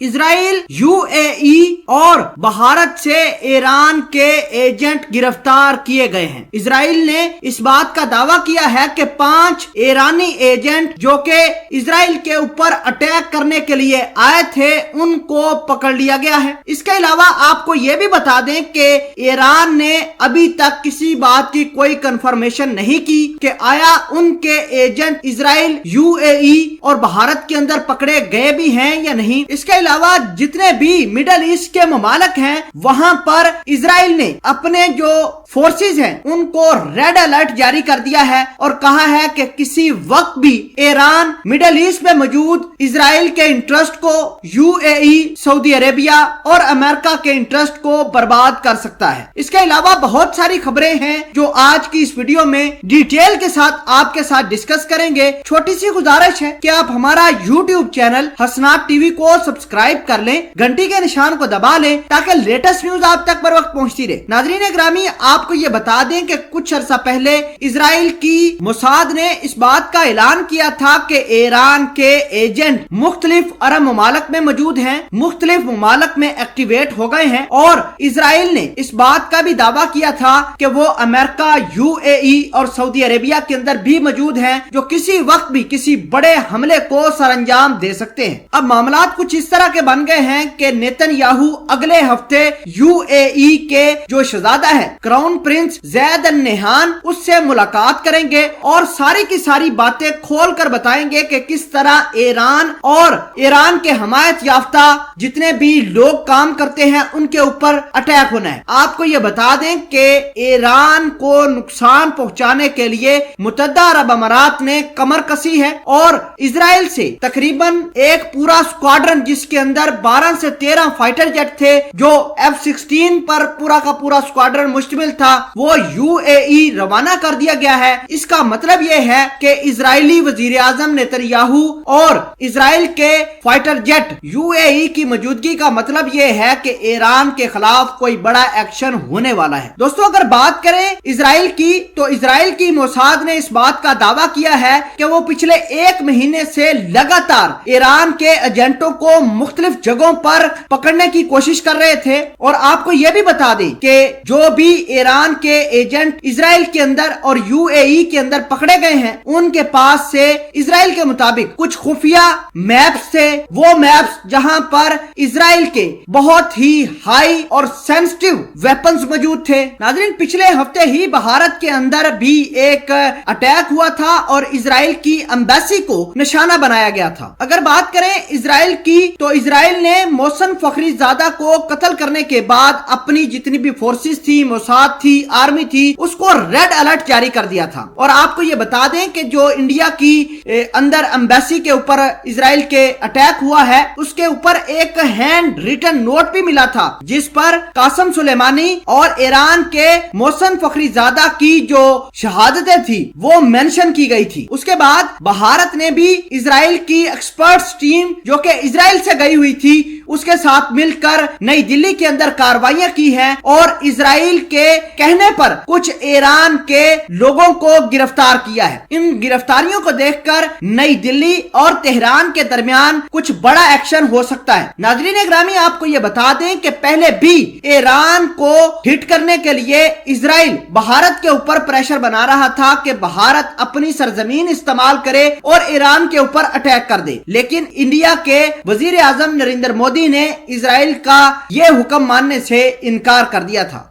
Israel, UAE और भारत से Iran के एजेंट गिरफ्तार किए गए हैं। इसराइल ने इस बात का दावा किया है कि 5 ईरानी एजेंट जो कि इसराइल के ऊपर अटैक करने के लिए आए थे उनको पकड़ लिया गया है। इसके अलावा आपको यह भी बता दें कि ईरान ने अभी तक किसी बात की कोई कंफर्मेशन नहीं की कि आया उनके एजेंट इसराइल, यूएई और भारत के अंदर पकड़े गए भी हैं या नहीं। इसके अलावा जितने भी मिडल ईस्ट के ममालिक हैं वहां पर इसराइल ने अपने जो फोर्सेस हैं उनको रेड अलर्ट जारी कर दिया है और कहा है कि किसी वक्त भी ईरान मिडल ईस्ट में मौजूद इसराइल के इंटरेस्ट को, यूएई, सऊदी अरेबिया और अमेरिका के इंटरेस्ट को बर्बाद कर सकता है। इसके अलावा बहुत सारी खबरें हैं जो आज की इस वीडियो में डिटेल के साथ आपके साथ डिस्कस करेंगे। छोटी सी गुजारिश है कि आप हमारा यूट्यूब चैनल हसनात टीवी को सब्सक्राइब कर लें, घंटी के निशान को दबा लें ताकि लेटेस्ट न्यूज आप तक बर वक्त पहुंचती रहे। नाजरीन ग्रामी, आपको ये बता दें कि कुछ अर्सा पहले इसराइल की मोसाद ने इस बात का ऐलान किया था कि ईरान के एजेंट मुख्तलिफ अरब ममालिक में मौजूद हैं, मुख्तलिफ ममालिक में एक्टिवेट हो गए हैं और इसराइल ने इस बात का भी दावा किया था कि वो अमेरिका, यूएई और सऊदी अरेबिया के अंदर भी मौजूद हैं जो किसी वक्त भी किसी बड़े हमले को सरअंजाम दे सकते हैं। अब मामलात कुछ इस तरह के बन गए हैं कि नेतन्याहू अगले हफ्ते यूएई के जो शहजादा है क्राउन प्रिंस ज़ैद अल नहयान उससे मुलाकात करेंगे और सारी की सारी बातें खोल कर बताएंगे कि किस तरह ईरान और ईरान के हमायत याफ्ता जितने भी लोग काम करते हैं उनके ऊपर अटैक होना है। आपको ये बता दें कि ईरान को नुकसान पहुंचाने के लिए मुत्तहदा अरब अमारात ने कमर कसी है और इसराइल से तकरीबन एक पूरा स्क्वाड्रन जिसके अंदर 12 से 13 फाइटर जेट थे जो F-16 पर पूरा का पूरा स्क्वाड्रन मुश्तमिल था वो यूएई रवाना कर दिया गया है। इसका मतलब यह है कि इजरायली वजीर आजम नेतन्याहू और इसराइल के फाइटर जेट यूएई की मौजूदगी का मतलब यह है कि ईरान के खिलाफ कोई बड़ा एक्शन होने वाला है। दोस्तों, अगर बात करें इसराइल की तो इसराइल की मोसाद ने इस बात का दावा किया है कि वो पिछले 1 महीने से लगातार ईरान के एजेंटों को मुख्तलिफ जगहों पर पकड़ने की कोशिश कर रहे थे और आपको यह भी बता दें कि जो भी ईरान के एजेंट इसराइल के अंदर और यूएई के अंदर पकड़े गए हैं उनके पास से इसराइल के मुताबिक कुछ खुफिया मैप्स थे, वो मैप्स जहां पर इसराइल के बहुत ही हाई और सेंसिटिव वेपन्स मौजूद थे। नाज़रीन, पिछले हफ्ते ही भारत के अंदर भी एक अटैक हुआ था और इसराइल की एम्बेसी को निशाना बनाया गया था। अगर बात करें इसराइल की तो इसराइल ने मोहसिन फखरीजादा को कत्ल करने के बाद अपनी जितनी भी फोर्सेस थी, मोसाद थी, आर्मी थी, उसको रेड अलर्ट जारी कर दिया था। और आपको ये बता दें कि जो इंडिया की अंदर एम्बेसी के ऊपर इसराइल के अटैक हुआ है उसके ऊपर एक हैंड रिटन नोट भी मिला था जिस पर कासम सुलेमानी और ईरान के मोहसिन फखरीजादा की जो शहादतें थी वो मेंशन की गई थी। उसके बाद भारत ने भी इसराइल की एक्सपर्ट्स टीम जो कि इसराइल से गई हुई थी उसके साथ मिलकर नई दिल्ली के अंदर कार्रवाइयां की हैं और इसराइल के कहने पर कुछ ईरान के लोगों को गिरफ्तार किया है। इन गिरफ्तारियों को देखकर नई दिल्ली और तेहरान के दरमियान कुछ बड़ा एक्शन हो सकता है। नाज़रीन ग्रामी, आपको यह बता दें कि पहले भी ईरान को हिट करने के लिए इसराइल भारत के ऊपर प्रेशर बना रहा था कि भारत अपनी सरजमीन इस्तेमाल करे और ईरान के ऊपर अटैक कर दे, लेकिन इंडिया के वजीर आजम नरेंद्र मोदी ने इसराइल का यह हुक्म मानने से इनकार कर दिया था।